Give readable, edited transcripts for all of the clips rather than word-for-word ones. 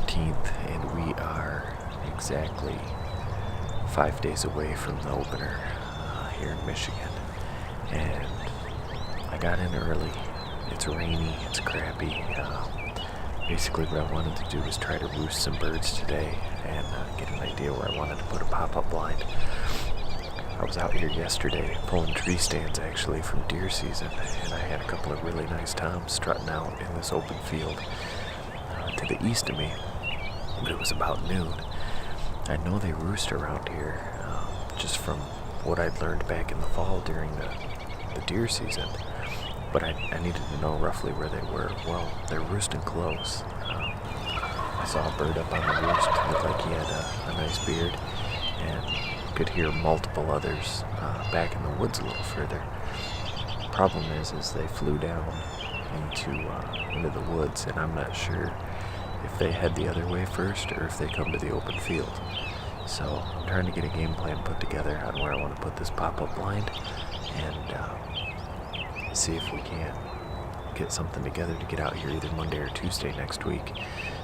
13th, and we are exactly 5 days away from the opener here in Michigan. And I got in early. It's rainy, it's crappy. Basically what I wanted to do was try to roost some birds today and get an idea where I wanted to put a pop-up blind. I was out here yesterday pulling tree stands actually from deer season, and I had a couple of really nice toms strutting out in this open field to the east of me, but it was about noon. I know they roost around here just from what I'd learned back in the fall during the deer season, but I needed to know roughly where they were. Well, they're roosting close. I saw a bird up on the roost, looked like he had a nice beard, and could hear multiple others back in the woods a little further. Problem is they flew down into the woods, and I'm not sure if they head the other way first or if they come to the open field. So I'm trying to get a game plan put together on where I want to put this pop-up blind and see if we can get something together to get out here either Monday or Tuesday next week.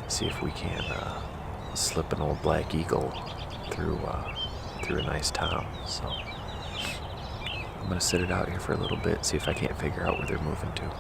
See if we can slip an old black eagle through a nice tom. So I'm going to sit it out here for a little bit, see if I can't figure out where they're moving to.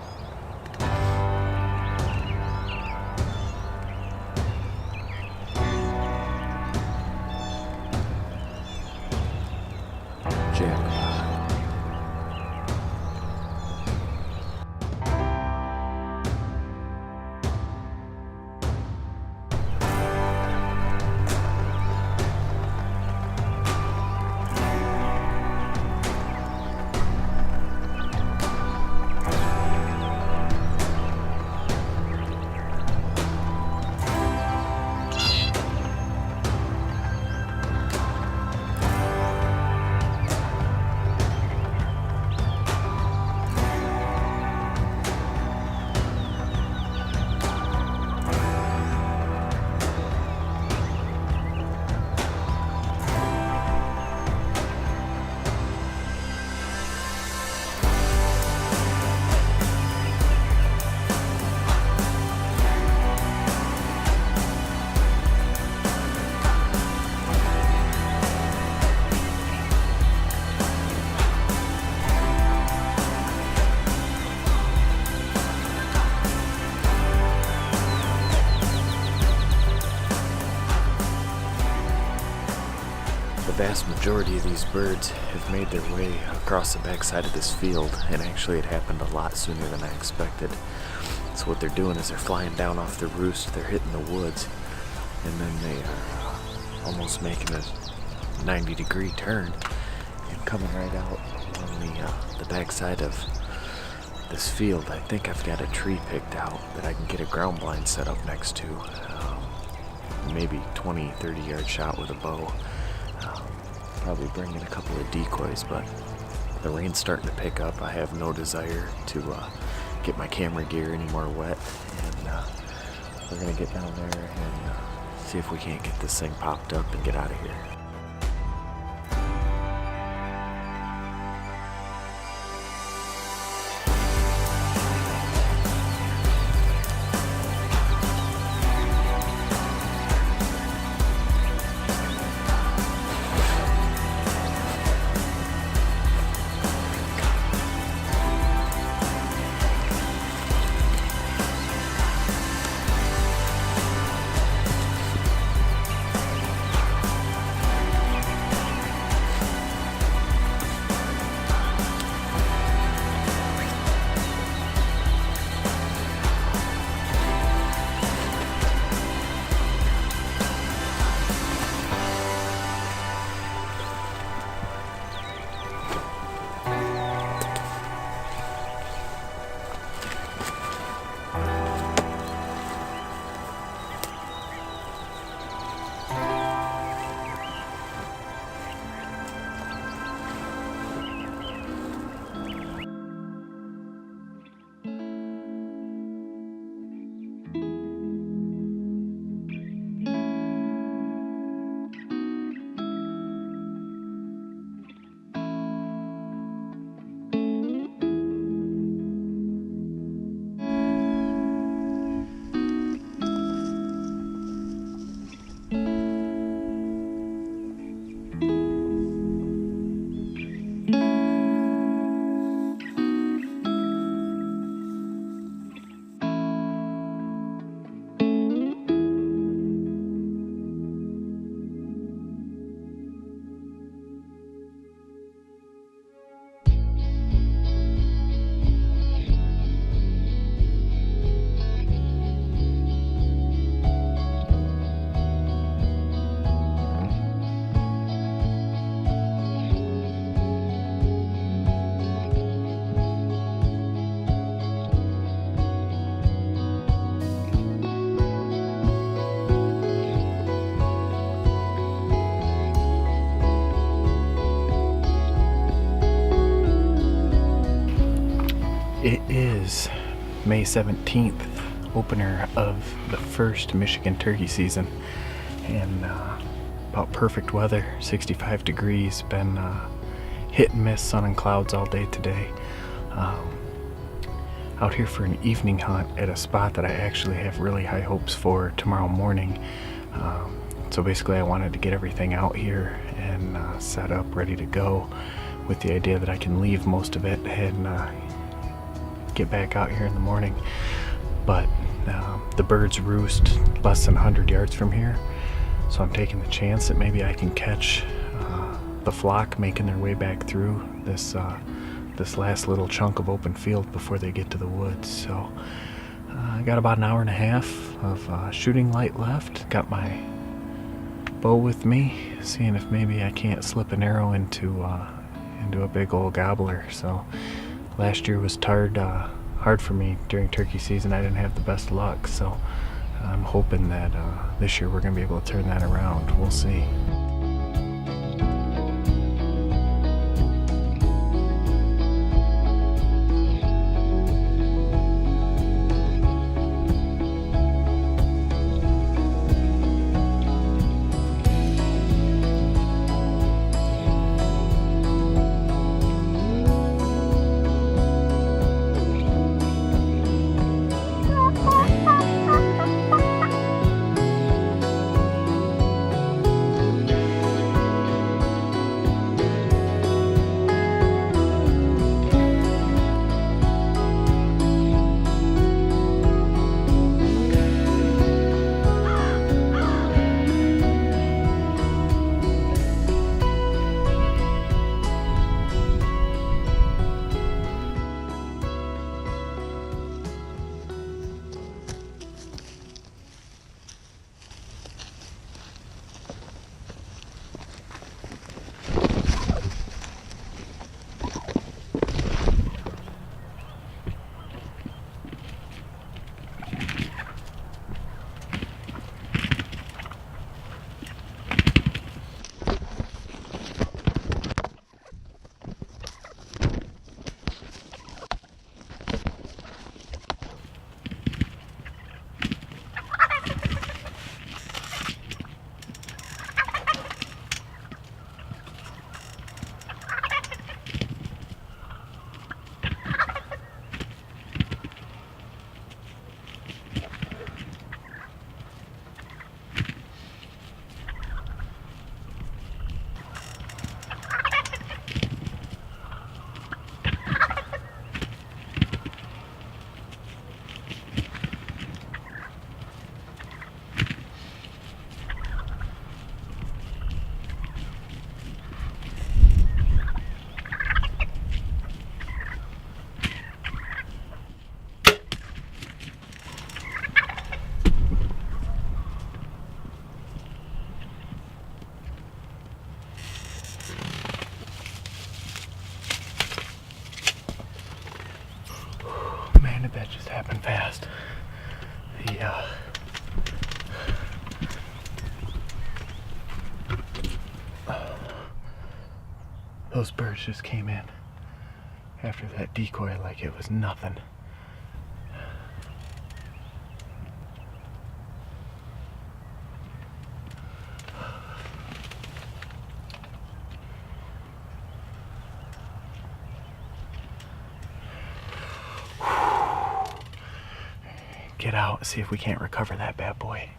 The vast majority of these birds have made their way across the backside of this field, and actually it happened a lot sooner than I expected. So what they're doing is they're flying down off the roost, they're hitting the woods, and then they are almost making a 90-degree turn and coming right out on the backside of this field. I think I've got a tree picked out that I can get a ground blind set up next to. Maybe 20, 30-yard shot with a bow. Probably bring in a couple of decoys, but the rain's starting to pick up. I have no desire to get my camera gear any more wet, and we're going to get down there and see if we can't get this thing popped up and get out of here. It is May 17th, opener of the first Michigan turkey season, and about perfect weather, 65 degrees, been hit and miss, sun and clouds all day today. Out here for an evening hunt at a spot that I actually have really high hopes for tomorrow morning. So basically I wanted to get everything out here and set up, ready to go, with the idea that I can leave most of it and get back out here in the morning. But the birds roost less than 100 yards from here, so I'm taking the chance that maybe I can catch the flock making their way back through this last little chunk of open field before they get to the woods. So I got about an hour and a half of shooting light left. Got my bow with me, seeing if maybe I can't slip an arrow into a big old gobbler. So last year was hard for me during turkey season. I didn't have the best luck, so I'm hoping that this year we're going to be able to turn that around. We'll see. Man, did that just happen fast. Those birds just came in after that decoy like it was nothing. Get out, see if we can't recover that bad boy.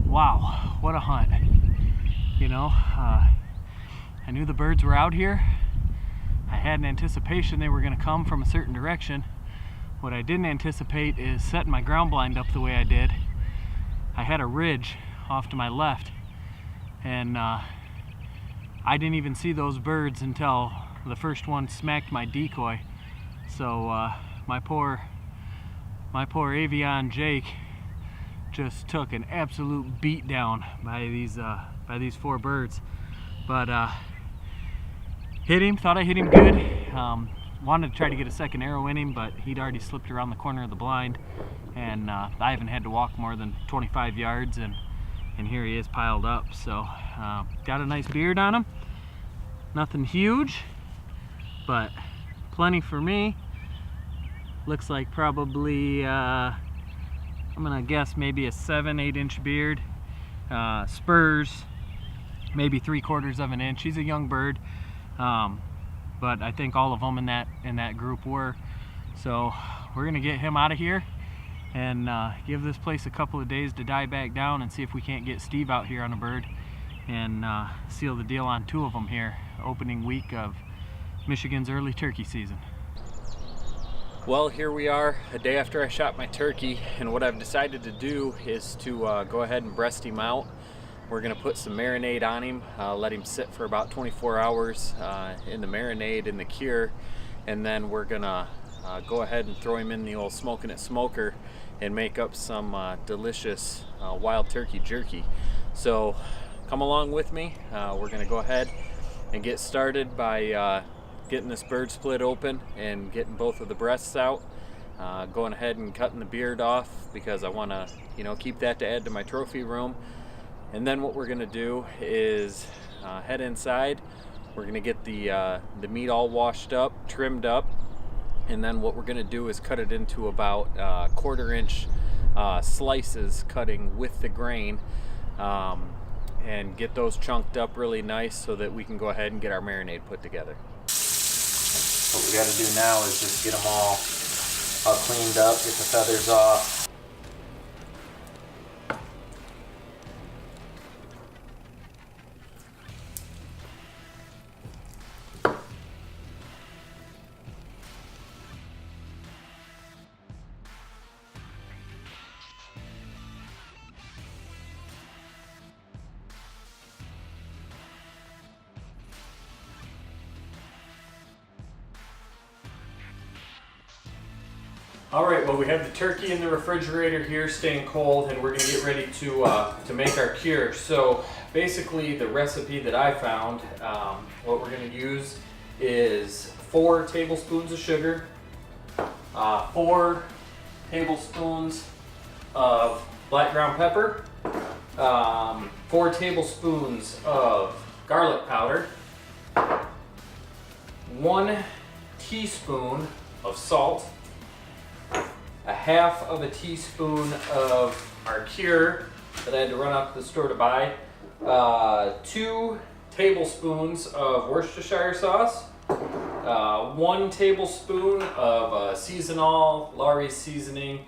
Wow, what a hunt. You know, I knew the birds were out here. I had an anticipation they were going to come from a certain direction. What I didn't anticipate is setting my ground blind up the way I did. I had a ridge off to my left, and I didn't even see those birds until the first one smacked my decoy. So my poor avian Jake just took an absolute beat down by these 4 birds. But hit him, thought I hit him good. Wanted to try to get a second arrow in him, but he'd already slipped around the corner of the blind, and I haven't had to walk more than 25 yards, and here he is piled up. So got a nice beard on him. Nothing huge, but plenty for me. Looks like probably I'm gonna guess maybe a 7-8 inch beard. Spurs maybe 3/4 of an inch. He's a young bird, but I think all of them in that group were. So we're gonna get him out of here and give this place a couple of days to die back down, and see if we can't get Steve out here on a bird and seal the deal on 2 of them here, opening week of Michigan's early turkey season. Well, here we are a day after I shot my turkey, and what I've decided to do is to go ahead and breast him out. We're gonna put some marinade on him, let him sit for about 24 hours in the marinade, in the cure, and then we're gonna go ahead and throw him in the old Smokin' It smoker and make up some delicious wild turkey jerky. So come along with me. We're gonna go ahead and get started by getting this bird split open and getting both of the breasts out. Going ahead and cutting the beard off because I want to, keep that to add to my trophy room. And then what we're going to do is head inside. We're going to get the meat all washed up, trimmed up, and then what we're going to do is cut it into about 1/4 inch slices, cutting with the grain, and get those chunked up really nice so that we can go ahead and get our marinade put together. What we got to do now is just get them all cleaned up, get the feathers off. All right, well, we have the turkey in the refrigerator here staying cold, and we're gonna get ready to make our cure. So basically the recipe that I found, what we're gonna use is 4 tablespoons of sugar, 4 tablespoons of black ground pepper, 4 tablespoons of garlic powder, 1 teaspoon of salt, 1/2 of a teaspoon of our cure that I had to run out to the store to buy, 2 tablespoons of Worcestershire sauce, 1 tablespoon of seasonal Laurie's seasoning.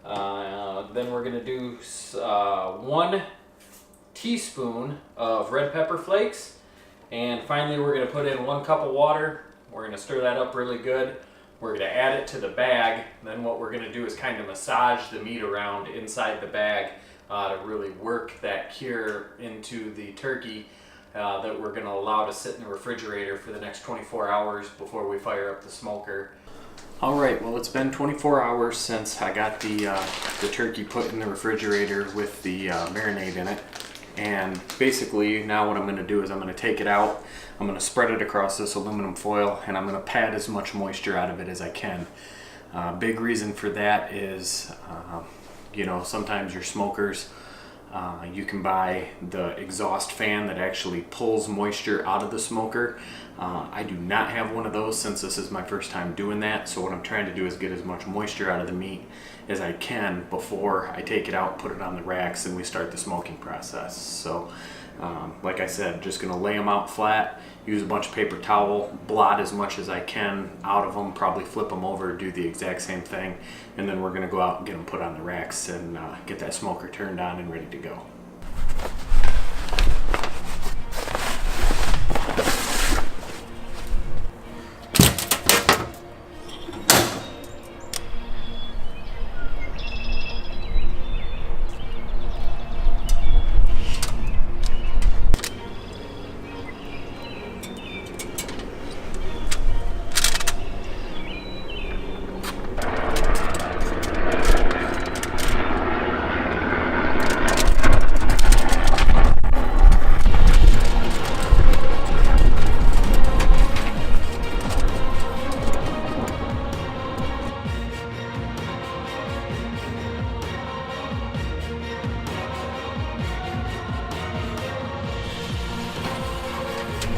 Then we're gonna do 1 teaspoon of red pepper flakes, and finally we're gonna put in 1 cup of water. We're gonna stir that up really good. We're going to add it to the bag. Then what we're going to do is kind of massage the meat around inside the bag to really work that cure into the turkey that we're going to allow to sit in the refrigerator for the next 24 hours before we fire up the smoker. All right, well, it's been 24 hours since I got the turkey put in the refrigerator with the marinade in it. And basically now what I'm going to do is I'm going to take it out, I'm going to spread it across this aluminum foil, and I'm going to pad as much moisture out of it as I can. Big reason for that is, sometimes your smokers, you can buy the exhaust fan that actually pulls moisture out of the smoker. I do not have one of those since this is my first time doing that, so what I'm trying to do is get as much moisture out of the meat as I can before I take it out, put it on the racks, and we start the smoking process. So like I said, just gonna lay them out flat, use a bunch of paper towel, blot as much as I can out of them, probably flip them over, do the exact same thing, and then we're gonna go out and get them put on the racks and get that smoker turned on and ready to go.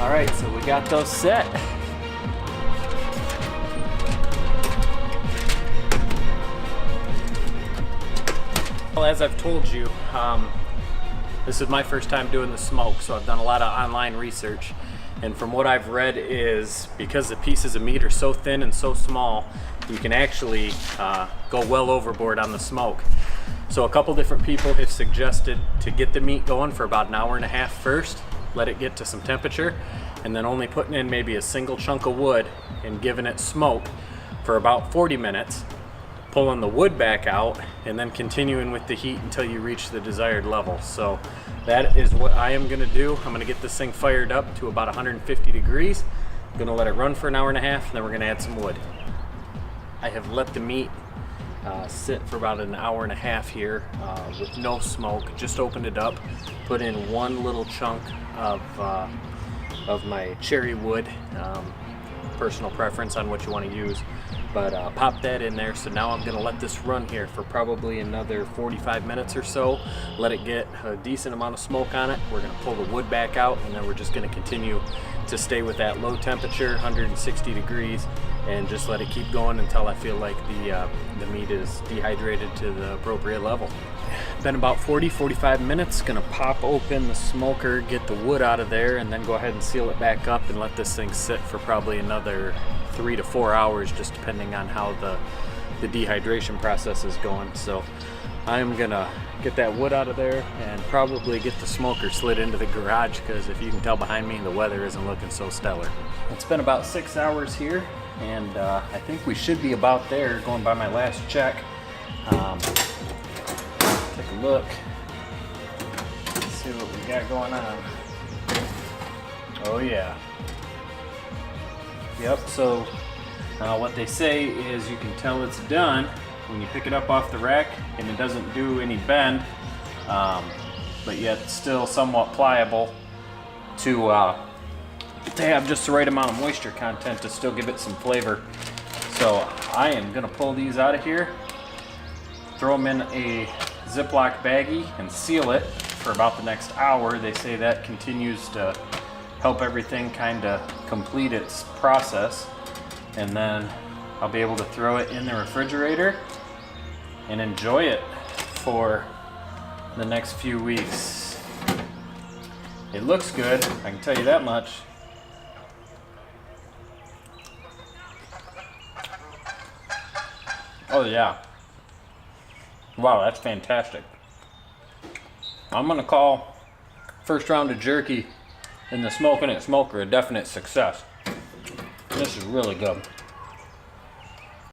All right, so we got those set. Well, as I've told you, this is my first time doing the smoke, so I've done a lot of online research. And from what I've read is because the pieces of meat are so thin and so small, you can actually go well overboard on the smoke. So a couple different people have suggested to get the meat going for about an hour and a half first, let it get to some temperature, and then only putting in maybe a single chunk of wood and giving it smoke for about 40 minutes, pulling the wood back out, and then continuing with the heat until you reach the desired level. So that is what I am gonna do. I'm gonna get this thing fired up to about 150 degrees. I'm gonna let it run for an hour and a half, and then we're gonna add some wood. I have let the meat sit for about an hour and a half here with no smoke. Just opened it up, put in one little chunk of my cherry wood. Personal preference on what you want to use, but pop that in there. So now I'm going to let this run here for probably another 45 minutes or so, let it get a decent amount of smoke on it. We're going to pull the wood back out, and then we're just going to continue to stay with that low temperature, 160 degrees, and just let it keep going until I feel like the meat is dehydrated to the appropriate level. Been about 45 minutes. Gonna pop open the smoker, get the wood out of there, and then go ahead and seal it back up and let this thing sit for probably another 3 to 4 hours, just depending on how the dehydration process is going. So I'm gonna get that wood out of there and probably get the smoker slid into the garage, because if you can tell behind me, the weather isn't looking so stellar. It's been about 6 hours here, and I think we should be about there going by my last check. Take a look, see what we got going on. Oh yeah. Yep, so what they say is you can tell it's done when you pick it up off the rack and it doesn't do any bend, but yet still somewhat pliable to have just the right amount of moisture content to still give it some flavor. So I am gonna pull these out of here, throw them in a Ziploc baggie and seal it for about the next hour. They say that continues to help everything kind of complete its process, and then I'll be able to throw it in the refrigerator and enjoy it for the next few weeks. It looks good, I can tell you that much. Oh yeah. Wow, that's fantastic. I'm gonna call first round of jerky in the Smokin It smoker a definite success. This is really good.